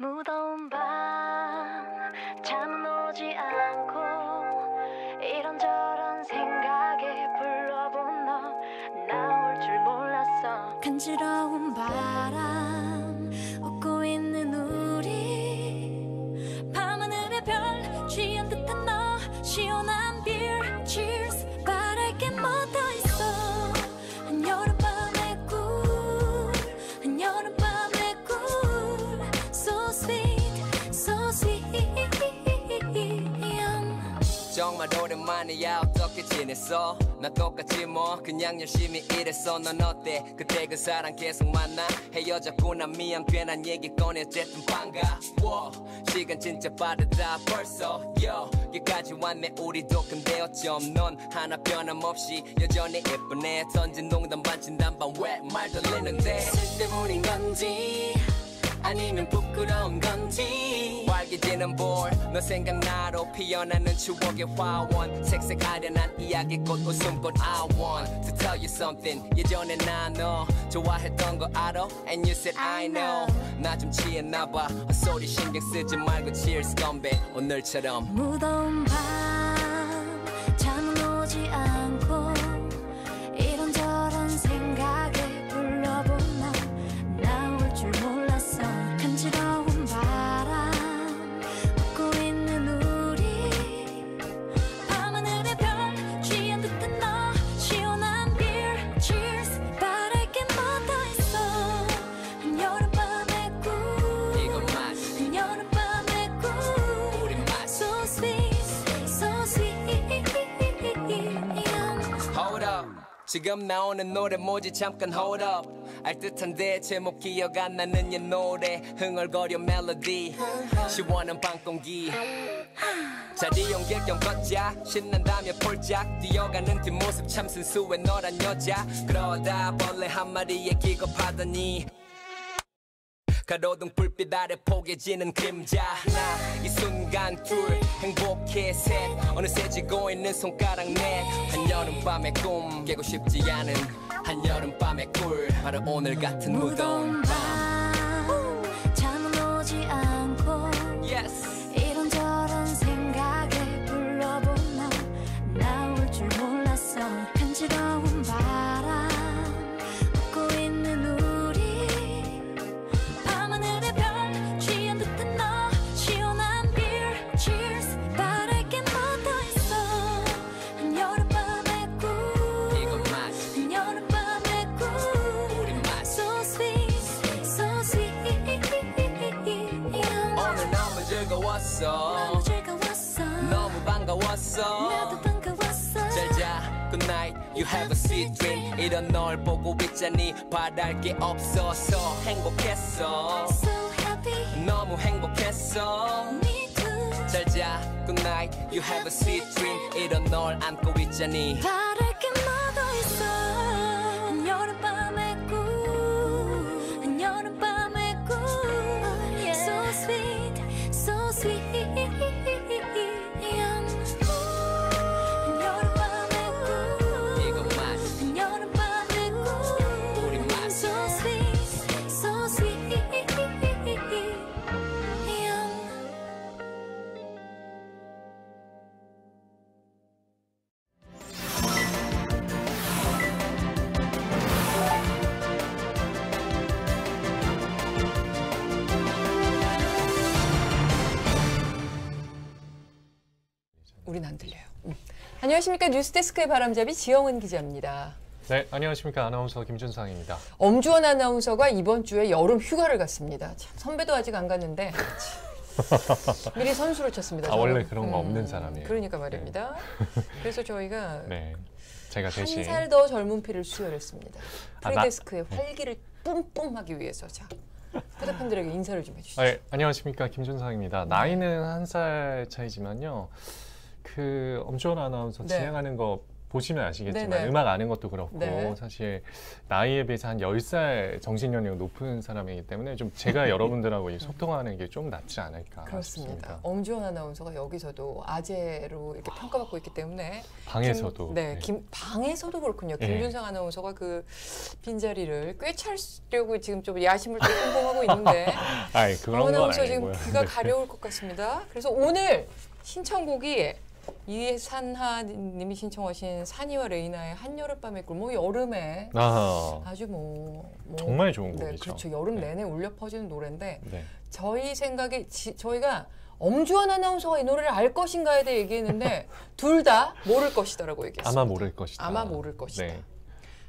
무더운 밤 잠은 오지 않고 이런저런 생각에 불러본 너 나올 줄 몰랐어. 간지러운 바람 웃고 있는 우리 밤하늘의 별 쥐은 듯한 너 시원한 beer cheers 바랄 게 뭐 더 있어. 한여름밤의 꿀 한여름밤의 꿀 so sweet so sweet. 정말 오랜만이야. 어떻게 지냈어? 나 똑같지 뭐 그냥 열심히 일했어. 넌 어때? 그때 그 사람 계속 만나? 헤어졌구나 미안 괜한 얘기 꺼내 어쨌든 반가워. 시간 진짜 빠르다 벌써 여기까지 왔네 우리도. 근데 어쩜 넌 하나 변함없이 여전히 예쁘네. 던진 농담 반 진담 반 왜 말 돌리는데 쓸데뿐인 건지 아니면 부끄러운 건지 활기지는 볼 너 생각나로 피어나는 추억의 화원 색색 아련한 이야기꽃 웃음꽃 I want to tell you something. 예전에 나 너 좋아했던 거 알아? And you said I know. 나 좀 취했나봐. 헛소리 신경 쓰지 말고 cheers 건배 오늘처럼. 무더운 밤 잠은 오지 않고 이런저런 생각에 불러본 너 나올 줄 몰랐어. 간지러운 바람 웃고 있는 우리 밤하늘의 별 쥐은 듯한 너 시원한 beer cheers 바랄 게 뭐 더 있어. 한여름밤의 꿀 이건 맛 한여름밤의 꿀 우리 맛 so sweet so sweet. Hold up 지금 나오는 노래 뭐지 잠깐 hold up. 알듯한데 제목 기억 안 나는 옛 노래 흥얼거려 멜로디 시원한 밤 공기 자리 옮길 겸 걷자 신난다며 폴짝 뛰어가는 뒷모습 참 순수해 너란 여자. 그러다 벌레 한 마리에 기겁하더니 가로등 불빛 아래 포개지는 그림자 하나 이 순간 둘 행복해 셋 어느새 지고 있는 손가락 넷 한여름밤의 꿈 깨고 싶지 않은 한여름밤의 꿀 바로 오늘 같은 무더운 밤. 잠은 오지 않고 Yes. 이런저런 생각에 불러본 너 나올 줄 몰랐어. 간지러운 바람 웃고 있는 우리 밤하늘의 별 쥐은 듯한 너 시원한 beer cheers 바랄 게 뭐 더 있어. 한여름밤의 꿀 이건 맛 한여름밤의 꿀 우리 맛 so sweet so sweet. 오늘 너무 즐거웠어 너무 즐거웠어 너무 반가웠어 나도 반가웠어. 잘자 good night you have a sweet dream. 이런 널 보고 있자니 바랄 게 없어서 행복했어 So happy 너무 행복했어 me too. 잘자 good night you have a sweet dream. 이런 널 안고 있자니 바랄 게 뭐 더 있어. 한여름밤의 꿀 한여름밤의 꿀 so sweet so sweet. 한여름밤의 꿀 이건 맛 한여름밤의 꿀 우리 맛 so sweet so sweet. 우린 안 들려요. 안녕하십니까. 뉴스데스크의 바람잡이 지영은 기자입니다. 네, 안녕하십니까. 아나운서 김준상입니다. 엄주원 아나운서가 이번 주에 여름 휴가를 갔습니다. 참, 선배도 아직 안 갔는데 미리 선수를 쳤습니다. 원래 그런 거 없는 사람이에요. 그러니까 말입니다. 그래서 저희가 네, 제가 대신 한 살 더 젊은 피를 수혈했습니다. 아, 프리데스크의 활기를 뿜뿜하기 위해서. 자, 휴대팬들에게 인사를 좀 해주시죠. 네, 안녕하십니까. 김준상입니다. 나이는 한 살 차이지만요. 그 엄주원 아나운서 네. 진행하는 거 보시면 아시겠지만 네네. 음악 아는 것도 그렇고 네. 사실 나이에 비해서 한 10살 정신연령이 높은 사람이기 때문에 좀 제가 여러분들하고 이 소통하는 게 좀 낫지 않을까 그렇습니다. 싶습니다. 엄지원 아나운서가 여기서도 아재로 이렇게 평가받고 있기 때문에 방에서도. 네, 방에서도 그렇군요. 네. 김준상 아나운서가 그 빈자리를 꿰차려고 지금 좀 야심을 좀 선봉하고 있는데 아이, 그런 건 아나운서 아니고요. 지금 귀가 네. 가려울 것 같습니다. 그래서 오늘 신청곡이 이산하님이 신청하신 산이와 레이나의 한여름밤의 꿀, 뭐 여름에 아, 아주 뭐 정말 좋은 네, 곡이죠. 그렇죠. 여름 네. 내내 울려 퍼지는 노래인데 네. 저희 생각에 저희가 엄주원 아나운서가 이 노래를 알 것인가에 대해 얘기했는데 둘 다 모를 것이다라고 얘기했습니다. 아마 모를 것이다. 아마 모를 것이다. 네.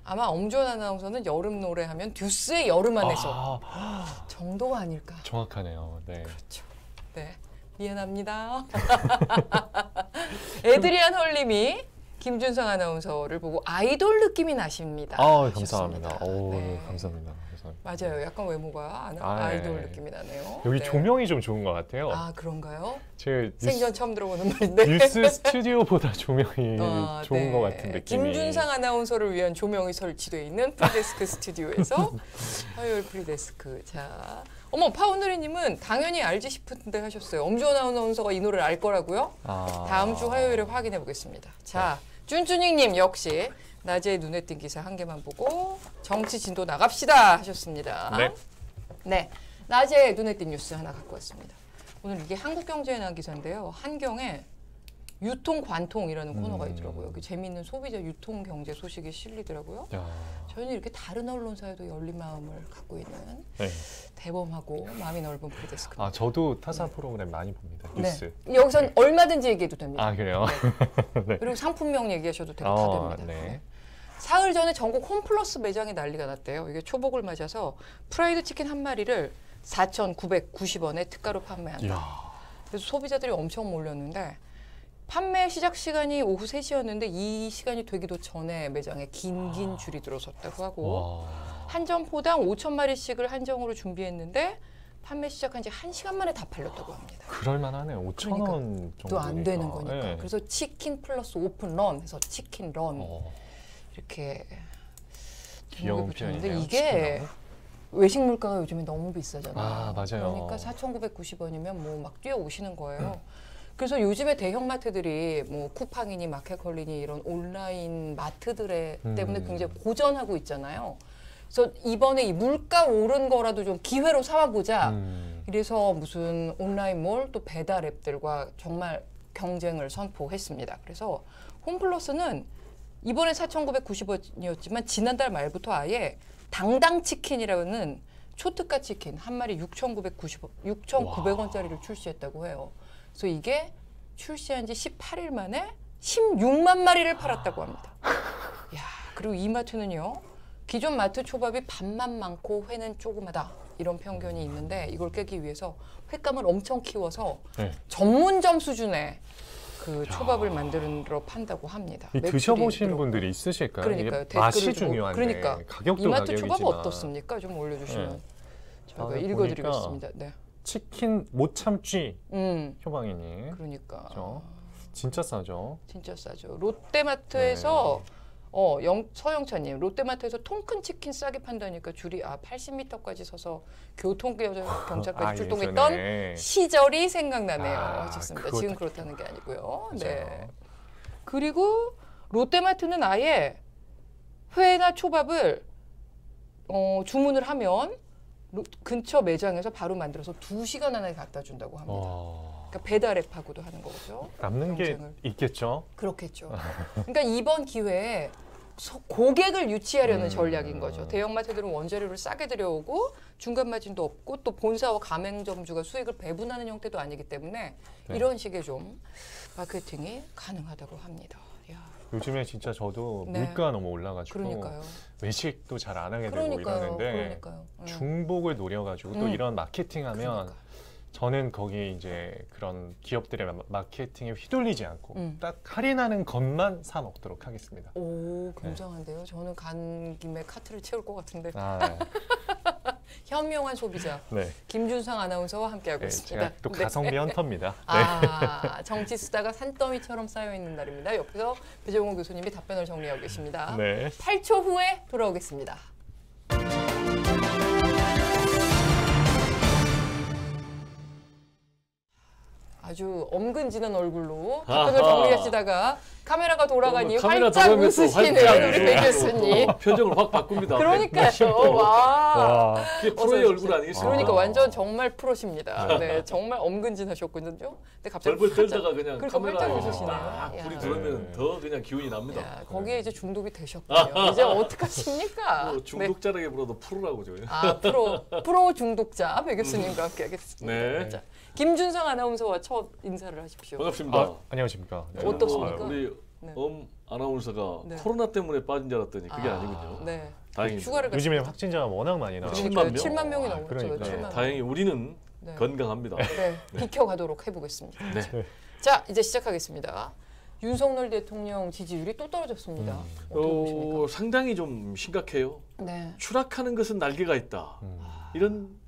아마 엄주원 아나운서는 여름 노래 하면 듀스의 여름 안에서 아, 정도가 아닐까. 정확하네요. 네. 그렇죠. 네. 미안합니다. 에드리안 헐님이 김준성 아나운서를 보고 아이돌 느낌이 나십니다. 아, 하셨습니다. 감사합니다. 오, 네. 감사합니다. 맞아요. 약간 외모가 아, 아이돌 네. 느낌이 나네요. 여기 네. 조명이 좀 좋은 것 같아요. 아 그런가요? 제 생전 처음 들어보는 말인데. 뉴스 스튜디오보다 조명이 아, 좋은 네. 것 같은 느낌이. 김준상 아나운서를 위한 조명이 설치되어 있는 프리데스크 스튜디오에서 화요일 프리데스크. 자, 어머 파운드리님은 당연히 알지 싶은데 하셨어요. 엄주원 아나운서가 이 노래를 알 거라고요? 아. 다음 주 화요일에 확인해 보겠습니다. 자, 쭌쭈닝님 역시 낮에 눈에 띈 기사 한 개만 보고 정치 진도 나갑시다 하셨습니다. 네. 네, 낮에 눈에 띈 뉴스 하나 갖고 왔습니다. 오늘 이게 한국경제에 나온 기사인데요. 한경에 유통관통이라는 코너가 있더라고요. 여기 재미있는 소비자 유통 경제 소식이 실리더라고요. 야. 저희는 이렇게 다른 언론사에도 열린 마음을 갖고 있는 네. 대범하고 마음이 넓은 프리데스크. 아, 저도 타사 프로그램 많이 봅니다. 뉴스. 네. 여기선 얼마든지 얘기해도 됩니다. 아, 그래요? 네. 그리고 상품명 얘기하셔도 되고 다 됩니다. 네. 네. 사흘 전에 전국 홈플러스 매장이 난리가 났대요. 이게 초복을 맞아서 프라이드 치킨 한 마리를 4,990원에 특가로 판매한다. 이야. 그래서 소비자들이 엄청 몰렸는데 판매 시작 시간이 오후 3시였는데 이 시간이 되기도 전에 매장에 긴 줄이 들어섰다고 하고 와. 한 점포당 5,000마리씩을 한정으로 준비했는데 판매 시작한 지 1시간 만에 다 팔렸다고 합니다. 그럴만하네요. 5,000원 정도. 또 안 되는 거니까. 네. 그래서 치킨 플러스 오픈 런 해서 치킨 런 어, 이렇게 귀여운 붙였는데 표현이네요. 이게 치킨하고. 외식 물가가 요즘에 너무 비싸잖아요. 아, 맞아요. 그러니까 4,990원이면 뭐 막 뛰어오시는 거예요. 그래서 요즘에 대형 마트들이 뭐 쿠팡이니 마켓컬리니 이런 온라인 마트들에 때문에 굉장히 고전하고 있잖아요. 그래서 이번에 이 물가 오른 거라도 좀 기회로 삼아보자. 그래서 무슨 온라인몰 또 배달 앱들과 정말 경쟁을 선포했습니다. 그래서 홈플러스는 이번에 4,990원이었지만 지난달 말부터 아예 당당 치킨이라는 초특가 치킨 한 마리 6,900원짜리를 출시했다고 해요. 그래서 이게 출시한 지 18일 만에 16만 마리를 팔았다고 합니다. 야, 그리고 이 마트는요. 기존 마트 초밥이 밥만 많고 회는 조그마다 이런 편견이 있는데 이걸 깨기 위해서 횟감을 엄청 키워서 네. 전문점 수준의 그 초밥을 만들어 판다고 합니다. 이 매출이 드셔보신 그렇고. 분들이 있으실까요? 그러니까 이게 맛이 댓글을 주고, 중요한데 그러니까 가격도 이 마트 가격이지만 초밥 어떻습니까? 좀 올려주시면 네. 저희가 아, 읽어드리겠습니다. 네. 치킨 못 참쥐 음, 효방이니 그러니까 그렇죠? 진짜 싸죠. 진짜 싸죠. 롯데마트에서 서영찬님 롯데마트에서 통큰 치킨 싸게 판다니까 줄이 80m까지 서서 교통경찰까지 출동했던 예전에. 시절이 생각나네요. 아, 하셨습니다. 그거 지금 딱- 그렇다는 게 아니고요. 맞아요. 네. 그리고 롯데마트는 아예 회나 초밥을 주문을 하면 근처 매장에서 바로 만들어서 2시간 안에 갖다 준다고 합니다. 그러니까 배달 앱하고도 하는 거죠. 남는 게 경쟁을. 있겠죠. 그렇겠죠. 그러니까 이번 기회에 고객을 유치하려는 전략인 거죠. 대형마트들은 원재료를 싸게 들여오고 중간 마진도 없고 또 본사와 가맹점주가 수익을 배분하는 형태도 아니기 때문에 네. 이런 식의 좀 마케팅이 가능하다고 합니다. 야, 요즘에 진짜 저도 네. 물가 너무 올라가지고 그러니까요. 외식도 잘 안 하게 되고 그러니까요. 이러는데 그러니까요. 중복을 노려가지고 또 이런 마케팅하면 그러니까. 저는 거기 이제 그런 기업들의 마케팅에 휘둘리지 않고 딱 딱 할인하는 것만 사 먹도록 하겠습니다. 오, 굉장한데요. 저는 간 김에 카트를 채울 것 같은데 아, 현명한 소비자 네. 김준상 아나운서와 함께하고 네, 있습니다. 제가 또 가성비 헌터입니다. 네. 아, 정치 수다가 산더미처럼 쌓여 있는 날입니다. 옆에서 배정호 교수님이 답변을 정리하고 계십니다. 네. 8초 후에 돌아오겠습니다. 아주 엄근지는 얼굴로 답변을 정리하시다가 카메라가 돌아가니 카메라 활짝 돌아가면 또 웃으시는 활짝 우리 배 교수님. 표정을 확 바꿉니다. 그러니까요. 와. 와. 이게 프로의 얼굴 아니겠습니까? 그러니까 완전 정말 프로십니다. 네, 정말 엄근진하셨거든요. 근데 갑자기 벌벌 활짝- 떨다가 그냥 그러니까 활짝 카메라에 웃으시네요. 딱 야. 불이 들어오면 더 그냥 기운이 납니다. 야, 거기에 이제 중독이 되셨군요. 이제 어떡하십니까? 뭐 중독자라기보다도 프로라고 저요. 아, 프로 중독자 배 교수님과 함께하겠습니다. 네. 자, 김준상 아나운서와 첫 인사를 하십시오. 반갑습니다. 아, 안녕하십니까. 네. 어떻습니까? 우리 네. 아나운서가 네. 코로나 때문에 빠진 줄 알았더니 그게 아니군요. 네. 다행입니다. 휴가를 요즘에 갔습니다. 확진자가 워낙 많이 나와요. 그러니까요. 7만 명? 7만 명이 넘었죠. 그러니까요. 7만 명. 다행히 우리는 네. 건강합니다. 네, 비켜가도록 해보겠습니다. 네. 자, 이제 시작하겠습니다. 윤석열 대통령 지지율이 또 떨어졌습니다. 어떻게 보십니까? 상당히 좀 심각해요. 네. 추락하는 것은 날개가 있다. 이런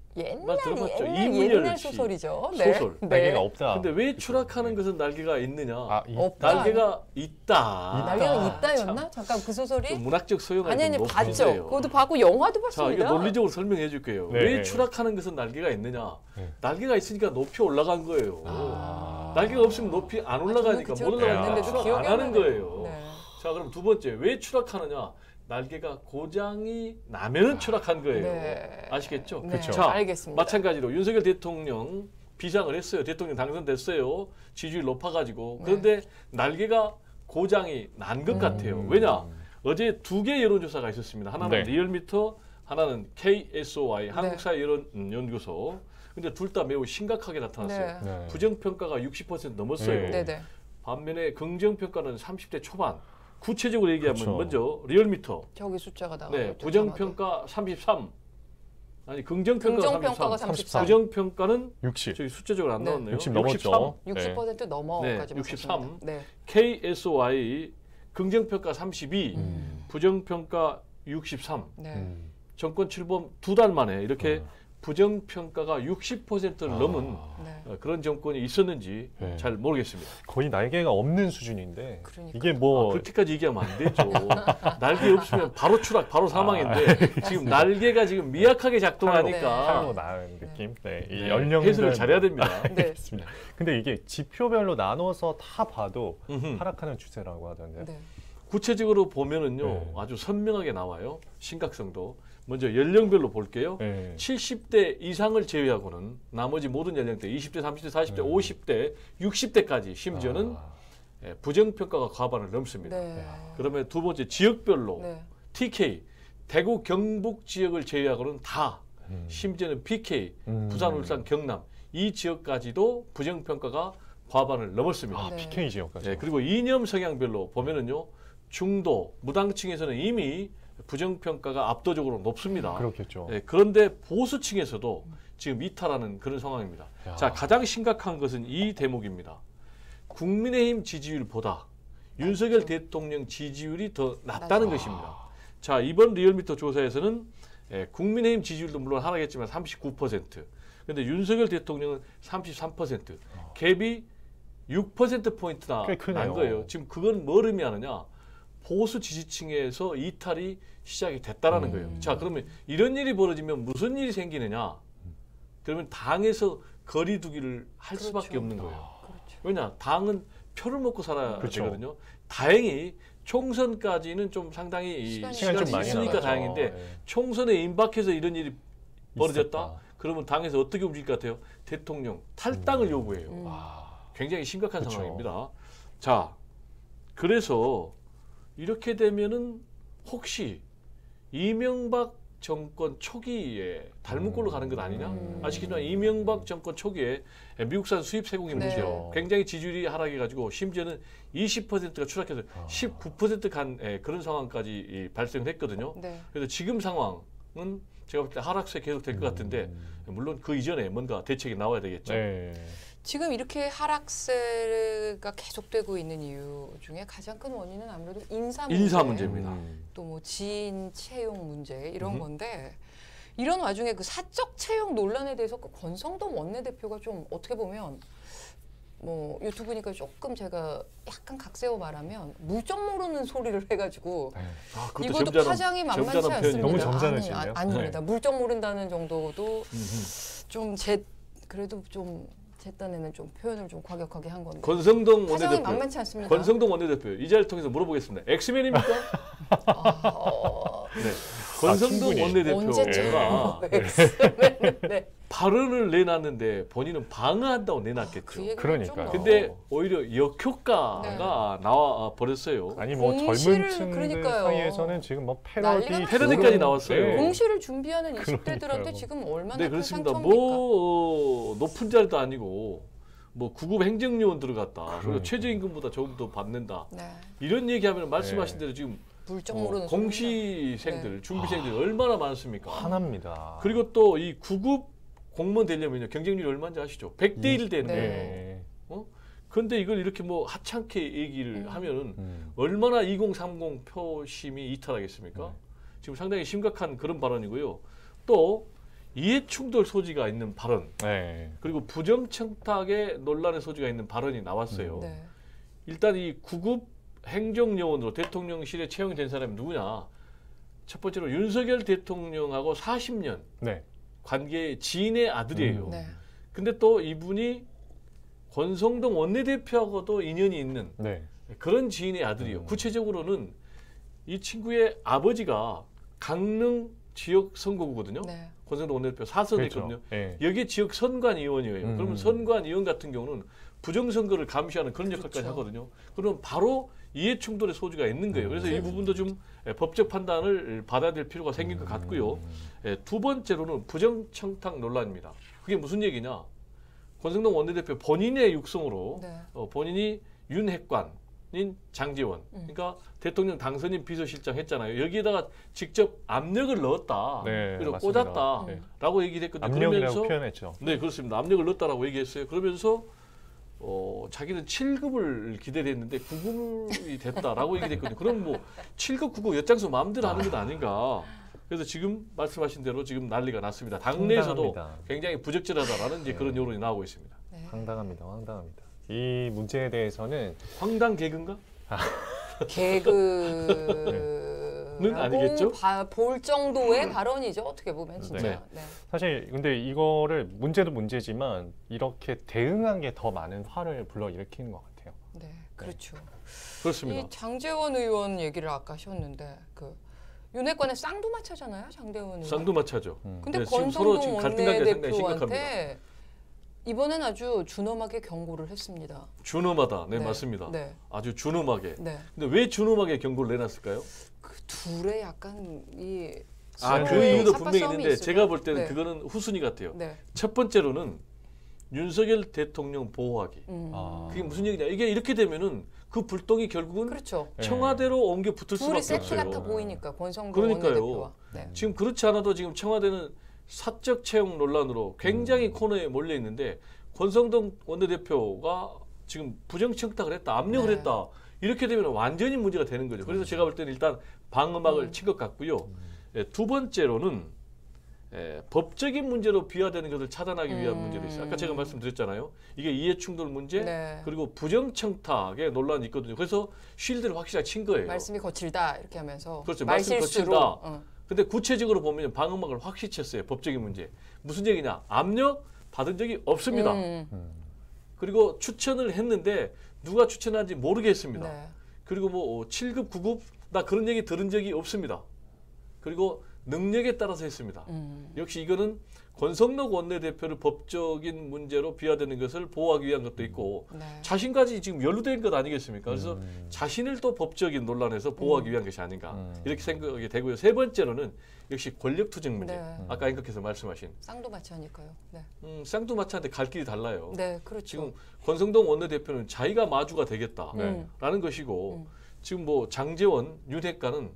말 들어봤죠? 옛날 이문열 씨 소설이죠. 네. 소설. 날개가 없다. 근데 왜 추락하는 것은 날개가 있느냐? 아, 없다. 날개가 있다. 날개가 있다였나? 잠깐 그 소설이? 좀 문학적 소용이 아니 좀 봤죠. 높으세요. 그것도 봤고 영화도 자, 봤습니다. 이거 논리적으로 설명해 줄게요. 네. 왜 추락하는 것은 날개가 있느냐? 네. 날개가 있으니까 높이 올라간 거예요. 아. 날개가 없으면 높이 안 올라가니까 못 올라가니까 있는데도 추락 안 하는 거예요. 네. 자, 그럼 두 번째, 왜 추락하느냐? 날개가 고장이 나면은 추락한 거예요. 네. 아시겠죠? 네. 자, 알겠습니다. 마찬가지로 윤석열 대통령 비상을 했어요. 대통령 당선됐어요. 지지율 높아가지고. 네. 그런데 날개가 고장이 난 것 같아요. 왜냐? 어제 두 개 여론조사가 있었습니다. 하나는 네. 리얼미터, 하나는 KSOI, 한국사회 여론연구소. 근데 둘 다 매우 심각하게 나타났어요. 네. 네. 부정평가가 60% 넘었어요. 네. 네네. 반면에 긍정평가는 30대 초반. 구체적으로 얘기하면 그렇죠. 먼저 리얼미터. 저기 숫자가 나가고 네, 부정평가 33. 아니 긍정평가가 긍정평가가 33. 33. 부정평가는 60. 저기 숫자적으로 안 네. 나왔네요. 60 넘었죠. 60% 넘어까지 네, 63. 네. KSOI 긍정평가 32, 부정평가 63. 네. 정권 출범 2달 만에 이렇게 부정평가가 60%를 넘은 네. 그런 정권이 있었는지 네. 잘 모르겠습니다. 거의 날개가 없는 수준인데 그러니까. 이게 뭐 그렇게까지 얘기하면 안 되죠. 날개 없으면 바로 추락, 바로 사망인데 지금 날개가 지금 미약하게 작동하니까 팔로 나은 느낌. 네. 이 네, 연령 해석을 잘해야 됩니다. 네. 알겠습니다. 근데 이게 지표별로 나눠서 다 봐도 음흠. 하락하는 추세라고 하던데. 네. 구체적으로 보면은요 네. 아주 선명하게 나와요. 심각성도. 먼저 연령별로 볼게요. 네. 70대 이상을 제외하고는 나머지 모든 연령대 20대, 30대, 40대, 50대, 60대까지 심지어는 부정평가가 과반을 넘습니다. 네. 그다음에 두 번째 지역별로 네. TK 대구 경북 지역을 제외하고는 다 심지어는 PK 부산, 울산, 경남 이 지역까지도 부정평가가 과반을 넘었습니다. 아, 네. PK 지역까지. 네, 그리고 이념 성향별로 보면은요 중도 무당층에서는 이미 부정평가가 압도적으로 높습니다. 그렇겠죠. 네, 그런데 보수층에서도 지금 이탈하는 그런 상황입니다. 야. 자, 가장 심각한 것은 이 대목입니다. 국민의힘 지지율보다 윤석열 대통령 지지율이 더 낮다는 것입니다. 자, 이번 리얼미터 조사에서는 국민의힘 지지율도 물론 하락했지만 39%. 그런데 윤석열 대통령은 33%. 갭이 6%포인트나 꽤 크네요. 난 거예요. 지금 그건 뭘 의미하느냐. 보수 지지층에서 이탈이 시작이 됐다라는 거예요. 자, 그러면 이런 일이 벌어지면 무슨 일이 생기느냐? 그러면 당에서 거리 두기를 할 그렇죠. 수밖에 없는 거예요. 그렇죠. 왜냐? 당은 표를 먹고 살아야 그렇죠. 되거든요. 다행히 총선까지는 좀 상당히 이 시간이 시간이 좀 많이 있으니까 남았죠. 다행인데 네. 총선에 임박해서 이런 일이 벌어졌다? 있었다. 그러면 당에서 어떻게 움직일 것 같아요? 대통령 탈당을 요구해요. 아, 굉장히 심각한 그쵸. 상황입니다. 자, 그래서 이렇게 되면은 혹시 이명박 정권 초기에 닮은 꼴로 가는 것 아니냐? 아시겠지만 이명박 정권 초기에 미국산 수입 세공인 네. 문제 굉장히 지지율이 하락해가지고 심지어는 20%가 추락해서 19%간 그런 상황까지 발생을 했거든요. 네. 그래서 지금 상황은 제가 볼 때 하락세 계속 될 것 같은데 물론 그 이전에 뭔가 대책이 나와야 되겠죠. 네. 지금 이렇게 하락세가 계속되고 있는 이유 중에 가장 큰 원인은 아무래도 인사 인사 문제입니다. 또 뭐 지인 채용 문제 이런 건데 이런 와중에 그 사적 채용 논란에 대해서 그 권성동 원내대표가 좀 어떻게 보면 뭐 유튜브니까 조금 제가 약간 각세어 말하면 물정 모르는 소리를 해가지고 아, 그것도 이것도 점잖은- 파장이 만만치 점잖은 않습니다. 너무 표현입니다. 점잖으시네요. 아닙니다. 물정 모른다는 정도도 음흠. 좀 그래도 좀 제 딴에는 좀 표현을 좀 과격하게 한 건데 권성동 파장이 원내대표. 만만치 않습니다. 권성동 원내대표 이 자리를 통해서 물어보겠습니다. 엑스맨입니까? 네. 권성동 충분히. 언제쯤 원내대표가 네. 발언을 내놨는데 본인은 방어한다고 그 내놨겠죠. 얘기는 그러니까요. 좀 근데 오히려 역효과가 나와 버렸어요. 아니 뭐 젊은 공시를 층들 그러니까요. 사이에서는 지금 뭐 난리가 패러디까지 나왔어요. 네. 공시를 준비하는 20대들한테 그러니까요. 지금 얼마나 네, 큰 그렇습니다. 상처입니까? 뭐 높은 자리도 아니고 뭐 구급 행정요원 들어갔다. 그리고 그러니까요. 최저임금보다 조금 더 받는다. 네. 이런 얘기하면 말씀하신 네. 대로 지금 물정 모르는 소리입니다. 공시생들, 네. 준비생들이 얼마나 많습니까? 화납니다. 그리고 또 이 구급 공무원 되려면요 경쟁률이 얼마인지 아시죠? 100대 1 되는 네. 거예요. 네. 근데 이걸 이렇게 뭐 하찮게 얘기를 하면은 얼마나 2030 표심이 이탈하겠습니까? 지금 상당히 심각한 그런 발언이고요. 또 이해충돌 소지가 있는 발언, 네. 그리고 부정청탁의 논란의 소지가 있는 발언이 나왔어요. 네. 일단 이 구급 행정요원으로 대통령실에 채용이 된 사람이 누구냐? 첫 번째로 윤석열 대통령하고 40년 네. 관계의 지인의 아들이에요. 네. 근데 또 이분이 권성동 원내대표하고도 인연이 있는 네. 그런 지인의 아들이요. 구체적으로는 이 친구의 아버지가 강릉 지역 선거구거든요. 네. 권성동 원내대표 사선했거든요. 그렇죠. 네. 여기 지역 선관위원이에요. 그러면 선관위원 같은 경우는 부정선거를 감시하는 그런 역할까지 그렇죠. 하거든요. 그러면 바로 이해충돌의 소지가 있는 거예요. 그래서 이 부분도 좀 법적 판단을 받아야 될 필요가 생긴 것 같고요. 두 번째로는 부정청탁 논란입니다. 그게 무슨 얘기냐? 권성동 원내대표 본인의 육성으로 네. 본인이 윤핵관인 장제원, 그러니까 대통령 당선인 비서실장 했잖아요. 여기에다가 직접 압력을 넣었다, 네, 그리고 맞습니다. 꽂았다라고 얘기를 했거든요. 압력이라고 그러면서 표현했죠. 네, 그렇습니다. 압력을 넣었다라고 얘기했어요. 그러면서 자기는 7급을 기대했는데 9급이 됐다라고 얘기했거든요. 그럼 뭐 7급, 9급 엿장수 마음대로 하는 건 아닌가. 그래서 지금 말씀하신 대로 지금 난리가 났습니다. 당내에서도 황당합니다. 굉장히 부적절하다라는 이제 그런 여론이 나오고 있습니다. 네. 황당합니다. 황당합니다. 이 문제에 대해서는 황당 개그인가? 개그는 아니겠죠? 볼 정도의 발언이죠. 어떻게 보면 진짜. 네. 네. 사실 근데 이거를 문제도 문제지만 이렇게 대응한 게 더 많은 화를 불러일으키는 것 같아요. 네, 그렇죠. 그렇습니다. 이 장제원 의원 얘기를 아까 하셨는데 그 윤핵관의 쌍두마차잖아요, 장제원 의원. 쌍두마차죠. 근데 네, 지금 서로 권성동 지금 갈등 관계가 상당히 원내대표한테 이번엔 아주 준엄하게 경고를 했습니다. 준엄하다. 네, 맞습니다. 네. 아주 준엄하게. 네. 근데 왜 준엄하게 경고를 내놨을까요? 그 둘의 약간 이 그 서로의 이유도 삽바 분명히 싸움이 있는데 있으면- 제가 볼 때는 네. 그거는 후순위 같아요. 네. 첫 번째로는 윤석열 대통령 보호하기. 아. 그게 무슨 얘기냐? 이게 이렇게 되면은 그 불똥이 결국은 그렇죠. 청와대로 옮겨 붙을 둘이 수밖에 세트 없어요. 같아 보이니까 권성동 그러니까요. 원내대표와. 네. 지금 그렇지 않아도 지금 청와대는 사적 채용 논란으로 굉장히 코너에 몰려 있는데 권성동 원내대표가 지금 부정청탁을 했다, 압력을 네. 했다. 이렇게 되면 완전히 문제가 되는 거죠. 그래서 제가 볼 때는 일단 방음막을 친 것 같고요. 두 번째로는 법적인 문제로 비화되는 것을 차단하기 위한 문제도 있어요. 아까 제가 말씀드렸잖아요. 이게 이해충돌 문제 네. 그리고 부정청탁의 논란이 있거든요. 그래서 쉴드를 확실하게 친 거예요. 말씀이 거칠다 이렇게 하면서 그렇죠. 말씀 말실수로 거칠다. 근데 구체적으로 보면 방음막을 확실히 쳤어요. 법적인 문제. 무슨 얘기냐? 압력 받은 적이 없습니다. 그리고 추천을 했는데 누가 추천한지 모르겠습니다. 네. 그리고 뭐 7급, 9급 나 그런 얘기 들은 적이 없습니다. 그리고 능력에 따라서 했습니다. 역시 이거는 권성동 원내대표를 법적인 문제로 비화되는 것을 보호하기 위한 것도 있고 네. 자신까지 지금 연루된 것 아니겠습니까? 그래서 자신을 또 법적인 논란에서 보호하기 위한 것이 아닌가 이렇게 생각이 되고요. 세 번째로는 역시 권력투쟁 문제. 네. 아까 앵커께서 말씀하신 쌍두마차니까요. 네. 쌍두마차한테 갈 길이 달라요. 네, 그렇죠. 지금 권성동 원내대표는 자기가 마주가 되겠다라는 네. 것이고 지금 뭐 장제원 윤핵관은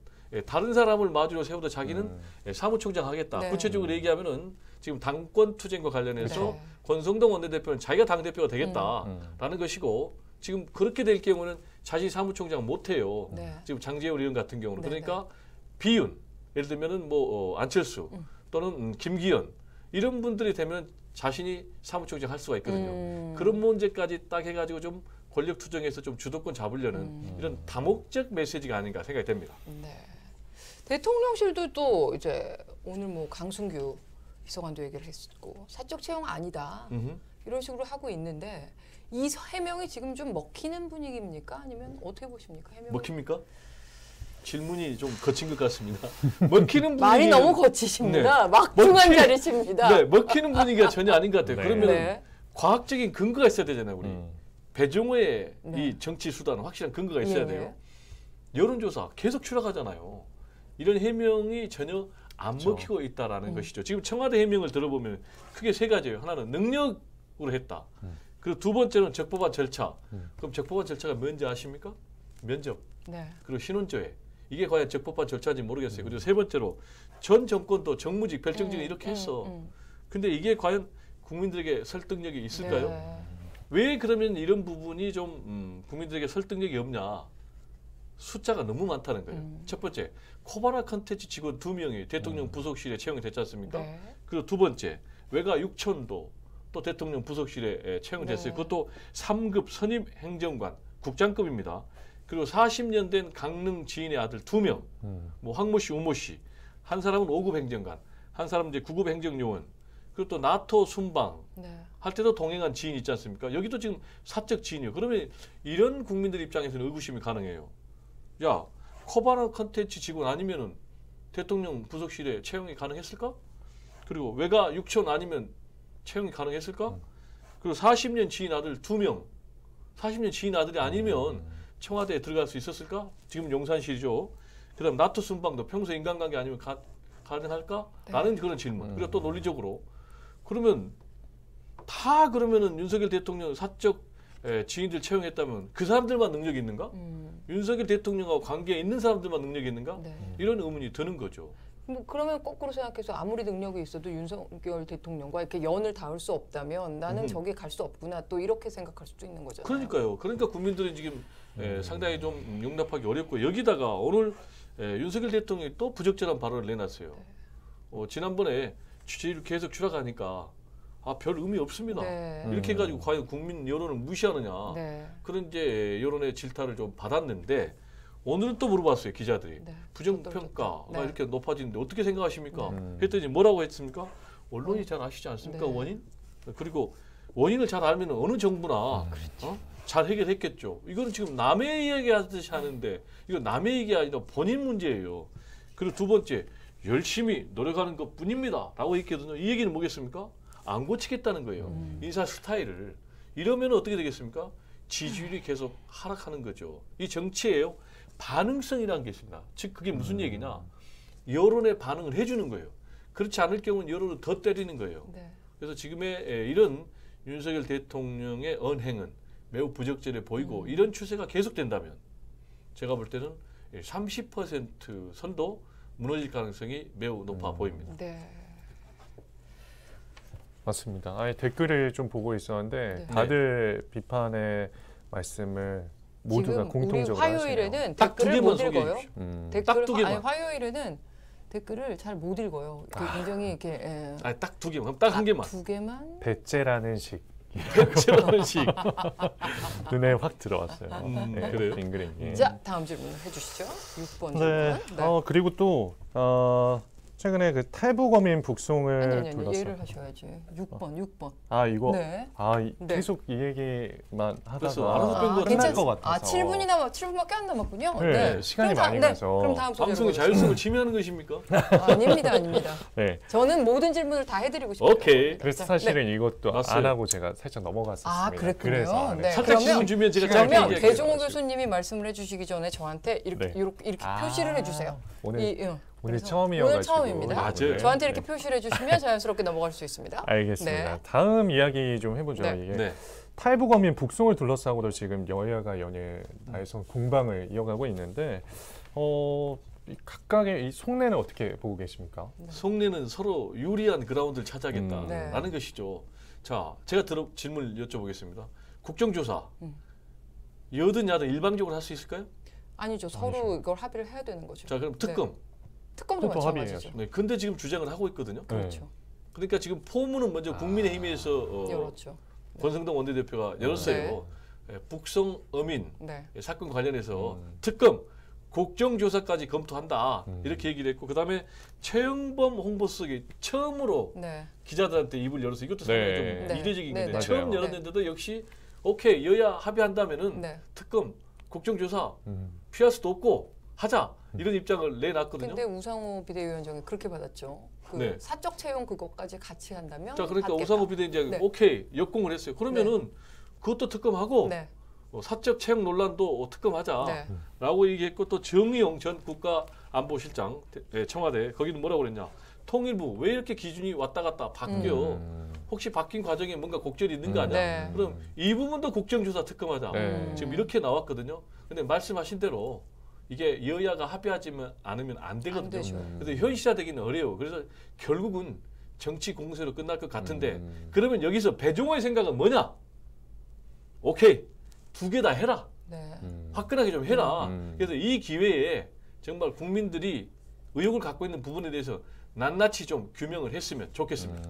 다른 사람을 마주로 세우다 자기는 사무총장 하겠다. 네. 구체적으로 얘기하면은 지금 당권 투쟁과 관련해서 네. 권성동 원내대표는 자기가 당대표가 되겠다라는 것이고 지금 그렇게 될 경우는 자신이 사무총장 못 해요. 네. 지금 장제원 의원 같은 경우는 네, 그러니까 비윤 예를 들면은 뭐 안철수 또는 김기현 이런 분들이 되면 자신이 사무총장 할 수가 있거든요. 그런 문제까지 딱 해가지고 좀 권력 투쟁에서 좀 주도권 잡으려는 이런 다목적 메시지가 아닌가 생각이 됩니다. 네. 대통령실도 또 이제 오늘 뭐 강승규 비서관도 얘기를 했고 사적 채용 아니다 이런 식으로 하고 있는데 이 해명이 지금 좀 먹히는 분위기입니까? 아니면 어떻게 보십니까? 해명 먹힙니까? 질문이 좀 거친 것 같습니다. 먹히는 분위기 말이 너무 거치십니다. 네. 막중한 자리십니다. 네, 먹히는 분위기가 전혀 아닌 것 같아요. 네. 그러면 네. 과학적인 근거가 있어야 되잖아요, 우리. 배종호의 네. 이 정치 수단은 확실한 근거가 있어야 예. 돼요. 여론조사 계속 추락하잖아요. 이런 해명이 전혀 안 그렇죠. 먹히고 있다라는 것이죠. 지금 청와대 해명을 들어보면 크게 세 가지예요. 하나는 능력으로 했다. 그리고 두 번째는 적법한 절차. 그럼 적법한 절차가 뭔지 아십니까? 면접. 네. 그리고 신원조회. 이게 과연 적법한 절차인지 모르겠어요. 그리고 세 번째로 전 정권도 정무직, 별정직을 이렇게 했어. 근데 이게 과연 국민들에게 설득력이 있을까요? 네. 왜 그러면 이런 부분이 좀 국민들에게 설득력이 없냐? 숫자가 너무 많다는 거예요. 첫 번째, 코바나 컨텐츠 직원 2명이 대통령 부속실에 채용이 됐지 않습니까? 네. 그리고 두 번째, 외가 6천도 또 대통령 부속실에 채용이 됐어요. 네. 그것도 3급 선임 행정관, 국장급입니다. 그리고 40년 된 강릉 지인의 아들 2명, 뭐 황모 씨, 우모 씨, 한 사람은 5급 행정관, 한 사람은 이제 9급 행정요원, 그리고 또 나토 순방 네. 할 때도 동행한 지인 있지 않습니까? 여기도 지금 사적 지인이요. 그러면 이런 국민들 입장에서는 의구심이 가능해요. 야, 코바나 컨텐츠 직원 아니면은 대통령 부속실에 채용이 가능했을까? 그리고 외가 6천 아니면 채용이 가능했을까? 그리고 40년 지인 아들 2명, 40년 지인 아들이 아니면 청와대에 들어갈 수 있었을까? 지금 용산실이죠. 그다음 나토 순방도 평소 인간관계 아니면 가능할까? 네. 라는 그런 질문. 그리고 또 논리적으로 그러면 다 그러면은 윤석열 대통령 사적 지인들 채용했다면 그 사람들만 능력이 있는가? 윤석열 대통령하고 관계에 있는 사람들만 능력이 있는가? 네. 이런 의문이 드는 거죠. 뭐 그러면 거꾸로 생각해서 아무리 능력이 있어도 윤석열 대통령과 이렇게 연을 닿을 수 없다면 나는 저기에 갈 수 없구나 또 이렇게 생각할 수도 있는 거잖아요. 그러니까요. 그러니까 국민들은 지금 상당히 좀 용납하기 어렵고 여기다가 오늘 윤석열 대통령이 또 부적절한 발언을 내놨어요. 지난번에 지지율 계속 추락하니까 별 의미 없습니다. 네. 이렇게 해가지고 과연 국민 여론을 무시하느냐 네. 그런 이제 여론의 질타를 좀 받았는데 오늘은 또 물어봤어요 기자들이 네. 부정평가가 네. 이렇게 높아지는데 어떻게 생각하십니까? 했더니 뭐라고 했습니까? 언론이 잘 아시지 않습니까? 네. 원인? 그리고 원인을 잘 알면 어느 정부나 잘 해결했겠죠. 이거는 지금 남의 이야기 하듯이 하는데 이거 남의 얘기 아니라 본인 문제예요. 그리고 두 번째 열심히 노력하는 것뿐입니다. 라고 했거든요. 이 얘기는 뭐겠습니까? 안 고치겠다는 거예요. 인사 스타일을. 이러면 어떻게 되겠습니까? 지지율이 계속 하락하는 거죠. 이 정치예요. 반응성이라는 게 있습니다. 즉 그게 무슨 얘기냐? 여론에 반응을 해주는 거예요. 그렇지 않을 경우는 여론을 더 때리는 거예요. 네. 그래서 지금의 이런 윤석열 대통령의 언행은 매우 부적절해 보이고 이런 추세가 계속된다면 제가 볼 때는 30% 선도 무너질 가능성이 매우 높아 보입니다. 네. 맞습니다. 아니, 댓글을 좀 보고 있었는데 네. 다들 비판의 말씀을 모두가 지금 공통적으로 우리 화요일에는 하시네요. 딱두 댓글을 개만 못 소개해 읽어요. 주십시오. 댓글을 딱두 개만. 아니, 화요일에는 댓글을 잘 못 읽어요. 굉장히 이렇게 딱 두 개만, 딱 한 개만. 두 개만. 배째라는 식 배째라는 식. 눈에 확 들어왔어요. 네, 그래요? 긴 그림이. 자, 다음 질문 해주시죠. 6번 네. 질문. 그리고 또 최근에 그 탈북어민 북송을 아니, 둘러싸. 얘를 하셔야지. 6번. 아 이거. 네. 네. 계속 이 얘기만 그래서 알아서 하다가 뺀 거 끝날 같아서. 것 같아서. 7분밖에 안 남았군요. 네, 시간이 그럼 많이 가서. 그럼 다음 소개로 방송의 자율성을 침해하는 것입니까? 아닙니다. 네. 저는 모든 질문을 다 해드리고 싶어요. 오케이. 그래서 자, 사실은 이것도 맞어요. 안 하고 제가 살짝 넘어갔었습니다. 아, 그랬군요. 그래서 네. 살짝 그러면- 질문 주면 제가 그러면 짧게 얘기할게요. 배종호 교수님이 말씀을 해주시기 전에 저한테 이렇게 네. 이렇게 표시를 해주세요. 오늘 오늘 오늘 처음이어가지고. 오늘 처음입니다. 맞아요. 저한테 이렇게 표시를 해주시면 자연스럽게 넘어갈 수 있습니다. 알겠습니다. 네. 다음 이야기 좀 해보죠. 네. 이게 네. 탈북어민 북송을 둘러싸고도 지금 여야가 연일 나에서 공방을 이어가고 있는데 이 각각의 이 속내는 어떻게 보고 계십니까? 속내는 서로 유리한 그라운드를 찾아야겠다라는 네. 것이죠. 자, 제가 질문을 여쭤보겠습니다. 국정조사. 여든 야든 일방적으로 할 수 있을까요? 아니죠. 서로 이걸 합의를 해야 되는 거죠. 자, 그럼 특검. 특검도 그것도 마찬가지죠. 합의해야죠. 네, 근데 지금 주장을 하고 있거든요. 그렇죠. 그러니까 지금 포문은 먼저 국민의힘에서 열었죠. 권성동 원내대표가 열었어요. 예, 북성 어민 네. 사건 관련해서 특검 국정조사까지 검토한다 이렇게 얘기를 했고 그다음에 최영범 홍보수석이 처음으로 네. 기자들한테 입을 열어서 이것도 상당히 네. 좀 네. 이례적인 네, 건데 네. 처음 맞아요. 열었는데도 역시 오케이 여야 합의한다면은 네. 특검 국정조사 피할 수도 없고 하자 이런 입장을 내놨거든요. 근데 우상호 비대위원장이 그렇게 받았죠. 그 네. 사적 채용 그것까지 같이 한다면 자 그러니까 받겠다. 우상호 비대위원장이 네. 오케이 역공을 했어요. 그러면은 그것도 특검하고 네. 사적 채용 논란도 특검하자라고 네. 얘기했고 또 정의용 전 국가안보실장 청와대 거기는 뭐라고 그랬냐. 통일부 왜 이렇게 기준이 왔다 갔다 바뀌어? 혹시 바뀐 과정에 뭔가 곡절이 있는 거 아니야? 네. 그럼 이 부분도 국정조사 특검하자. 네. 지금 이렇게 나왔거든요. 근데 말씀하신 대로 이게 여야가 합의하지 않으면 안 안 되거든요. 되죠. 그래서 현실화되기는 어려워. 그래서 결국은 정치 공세로 끝날 것 같은데 그러면 여기서 배종호의 생각은 뭐냐? 오케이 두 개 다 해라. 네. 화끈하게 좀 해라. 그래서 이 기회에 정말 국민들이 의혹을 갖고 있는 부분에 대해서 낱낱이 좀 규명을 했으면 좋겠습니다.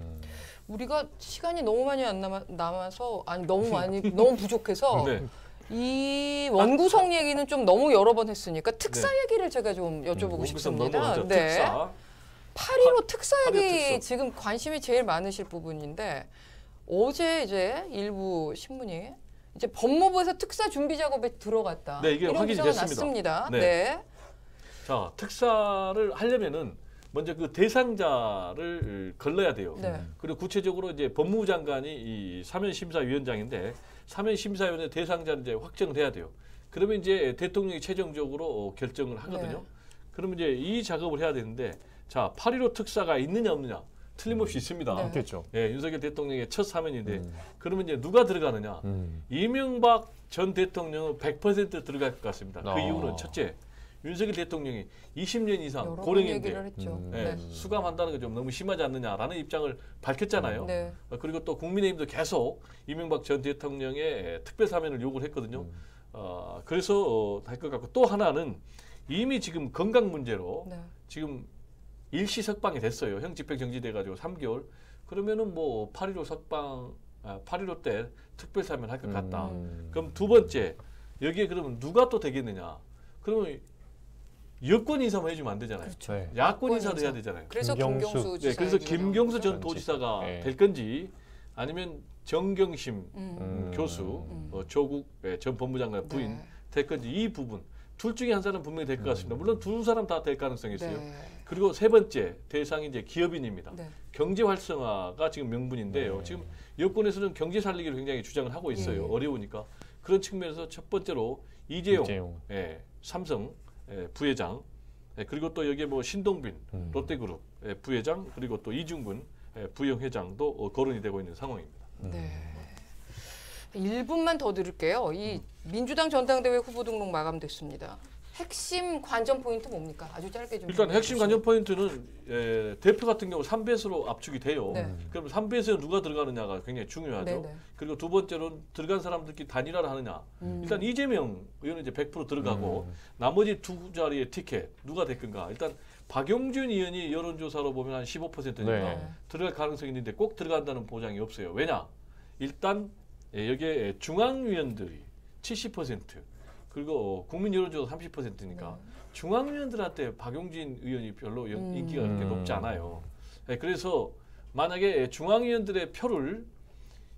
우리가 시간이 너무 많이 안 남아서 아니 너무 많이 너무 부족해서 네. 이 원구성 얘기는 좀 너무 여러 번 했으니까 특사 얘기를 제가 좀 여쭤보고 거기서 싶습니다. 넘어가죠. 네. 특사. 8.15 특사 얘기 8.15 특사. 지금 관심이 제일 많으실 부분인데 어제 이제 일부 신문이 이제 법무부에서 특사 준비 작업에 들어갔다. 네, 이게 이런 확인이 기사가 됐습니다. 났습니다. 네. 네. 자, 특사를 하려면은 먼저 그 대상자를 걸러야 돼요. 네. 그리고 구체적으로 이제 법무부 장관이 이 사면심사위원장인데 사면심사위원회 대상자를 이제 확정을 해야 돼요. 그러면 이제 대통령이 최종적으로 결정을 하거든요. 네. 그러면 이제 이 작업을 해야 되는데 자, 8.15 특사가 있느냐 없느냐 틀림없이 있습니다. 네. 있겠죠. 예, 윤석열 대통령의 첫 사면인데 그러면 이제 누가 들어가느냐? 이명박 전 대통령은 100% 들어갈 것 같습니다. 그 이유는 첫째, 윤석열 대통령이 20년 이상 여러 번 고령인데 얘기를 했죠. 예, 네. 수감한다는 게 좀 너무 심하지 않느냐라는 입장을 밝혔잖아요. 네. 그리고 또 국민의힘도 계속 이명박 전 대통령의 특별 사면을 요구를 했거든요. 그래서 할 것 같고 또 하나는 이미 지금 건강 문제로 네. 지금 일시 석방이 됐어요. 형 집행 정지돼가지고 3개월. 그러면은 뭐 8.15 석방, 8.15 때 특별 사면 할 것 같다. 그럼 두 번째 여기에 그러면 누가 또 되겠느냐? 그러면 여권 인사만 해주면 안 되잖아요. 그렇죠. 네. 야권 여권 인사도 인사. 해야 되잖아요. 그래서 김경수. 김경수 네, 지사 그래서 얘기가 김경수 나오죠. 전 도지사가 네. 될 건지 아니면 정경심 교수, 조국 전 법무장관 부인 네. 될 건지 이 부분 둘 중에 한 사람 분명히 될 것 같습니다. 물론 두 사람 다 될 가능성이 있어요. 네. 그리고 세 번째 대상이 이제 기업인입니다. 네. 경제 활성화가 지금 명분인데요. 지금 여권에서는 경제 살리기를 굉장히 주장을 하고 있어요. 예. 어려우니까 그런 측면에서 첫 번째로 이재용. 이재용. 삼성 부회장 그리고 또 여기에 뭐 신동빈 롯데그룹 부회장 그리고 또 이중근 부영회장도 거론이 되고 있는 상황입니다. 네. 1분만 더 드릴게요. 이 민주당 전당대회 후보 등록 마감됐습니다. 핵심 관전 포인트 뭡니까? 아주 짧게 좀. 일단 핵심 정리해 관전 포인트는 대표 같은 경우 3배수로 압축이 돼요. 네. 그럼 3배수에 누가 들어가느냐가 굉장히 중요하죠. 네네. 그리고 두 번째로는 들어간 사람들끼리 단일화를 하느냐. 일단 이재명 의원은 이제 100% 들어가고 나머지 두 자리의 티켓 누가 될 건가. 일단 박용준 의원이 여론조사로 보면 한 15%니까 네. 들어갈 가능성이 있는데 꼭 들어간다는 보장이 없어요. 왜냐? 일단 여기에 중앙위원들이 70% 그리고 국민 여론조사 30%니까 중앙위원들한테 박용진 의원이 별로 인기가 그렇게 높지 않아요. 그래서 만약에 중앙위원들의 표를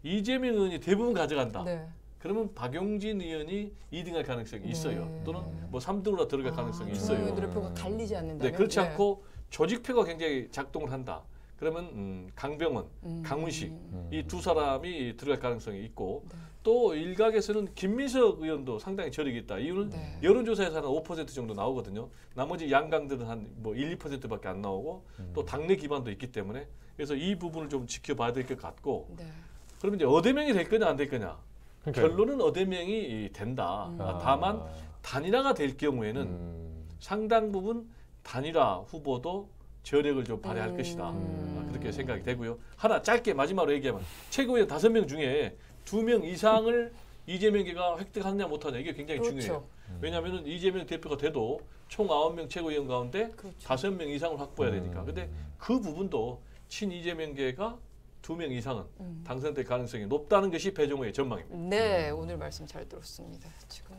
이재명 의원이 대부분 가져간다. 네. 그러면 박용진 의원이 2등할 가능성이 있어요. 네. 또는 뭐 3등으로 들어갈 가능성이 있어요. 중앙위원들의 표가 갈리지 않는다면. 네, 그렇지 않고 조직표가 굉장히 작동을 한다. 그러면 강병원, 강훈식 이 두 사람이 들어갈 가능성이 있고 또 일각에서는 김민석 의원도 상당히 저력이 있다. 이유는 네. 여론조사에서 한 5% 정도 나오거든요. 나머지 양강들은 한 뭐 1, 2%밖에 안 나오고 또 당내 기반도 있기 때문에 그래서 이 부분을 좀 지켜봐야 될 것 같고 네. 그러면 이제 어대명이 될 거냐 안 될 거냐. 그러니까요. 결론은 어대명이 된다. 다만 단일화가 될 경우에는 상당 부분 단일화 후보도 저력을 좀 발휘할 것이다. 그렇게 생각이 되고요. 하나 짧게 마지막으로 얘기하면 최고위원 5명 중에 2명 이상을 이재명계가 획득하느냐 못하느냐 이게 굉장히 그렇죠. 중요해요. 왜냐하면 이재명 대표가 돼도 총 9명 최고위원 가운데 그렇죠. 5명 이상을 확보해야 되니까. 근데 그 부분도 친 이재명계가 2명 이상은 당선될 가능성이 높다는 것이 배종호의 전망입니다. 네, 오늘 말씀 잘 들었습니다. 지금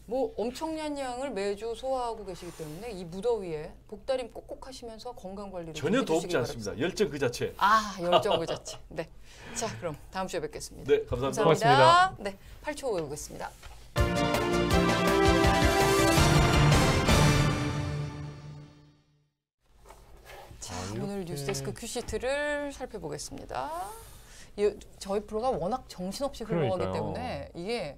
뭐 엄청난 양을 매주 소화하고 계시기 때문에 이 무더위에 복다림 꼭꼭 하시면서 건강 관리를 좀 전혀 해주시기 덥지 않습니다. 바랍니다. 열정 그 자체. 아, 열정 그 자체. 네. 자, 그럼 다음 주에 뵙겠습니다. 네, 감사합니다. 고맙습니다. 네, 8초 후에 오겠습니다. 자, 오늘 뉴스데스크 큐시트를 살펴보겠습니다. 저희 프로가 워낙 정신없이 흘러가기 그러니까요. 때문에 이게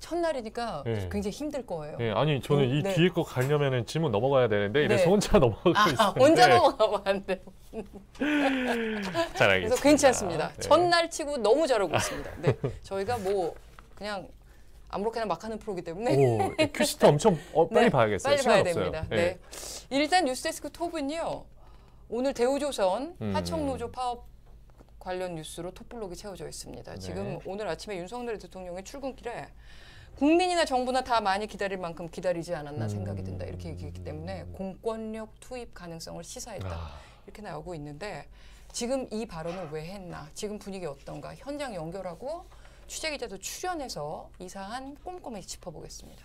첫날이니까 네. 굉장히 힘들 거예요. 네, 아니 저는 이 네. 뒤에 거 가려면은 질문 넘어가야 되는데 이래서 네. 혼자 넘어가고 있었는데 혼자 넘어가면 안 돼요. 잘 알겠습니다. 그래서 괜찮습니다. 네. 첫날 치고 너무 잘하고 있습니다. 네, 저희가 뭐 그냥 아무렇게나 막 하는 프로기 때문에 오, 큐시트 엄청 빨리 네, 봐야겠어요. 빨리 시간 봐야 없어요. 됩니다. 네. 일단 뉴스데스크 톱은요. 오늘 대우조선 하청노조 파업 관련 뉴스로 톱블록이 채워져 있습니다. 네. 지금 오늘 아침에 윤석열 대통령의 출근길에 국민이나 정부나 다 많이 기다릴 만큼 기다리지 않았나 생각이 든다. 이렇게 얘기했기 때문에 공권력 투입 가능성을 시사했다. 이렇게 나오고 있는데 지금 이 발언을 왜 했나? 지금 분위기 어떤가? 현장 연결하고 취재기자도 출연해서 이 사안 꼼꼼히 짚어보겠습니다.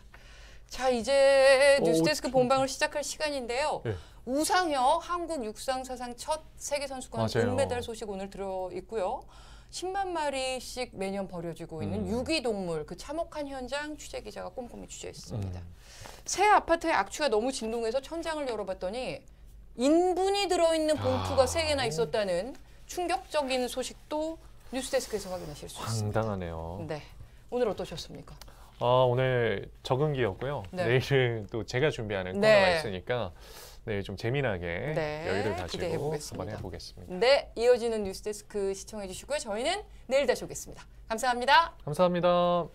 자, 이제 뉴스데스크 본방을 시작할 시간인데요. 네. 우상혁 한국 육상 사상 첫 세계 선수권 맞아요. 은메달 소식 오늘 들어 있고요. 10만 마리씩 매년 버려지고 있는 유기동물 그 참혹한 현장 취재 기자가 꼼꼼히 취재했습니다. 새 아파트의 악취가 너무 진동해서 천장을 열어봤더니 인분이 들어있는 봉투가 3개나 있었다는 충격적인 소식도 뉴스데스크에서 확인하실 수 있습니다. 상당하네요. 네, 오늘 어떠셨습니까? 오늘 적응기였고요. 네. 내일은 또 제가 준비하는 네. 코너가 있으니까 내일 좀 재미나게 네, 여유를 기대해 가지고 보겠습니다. 한번 해보겠습니다. 네, 이어지는 뉴스데스크 시청해 주시고요. 저희는 내일 다시 오겠습니다. 감사합니다. 감사합니다.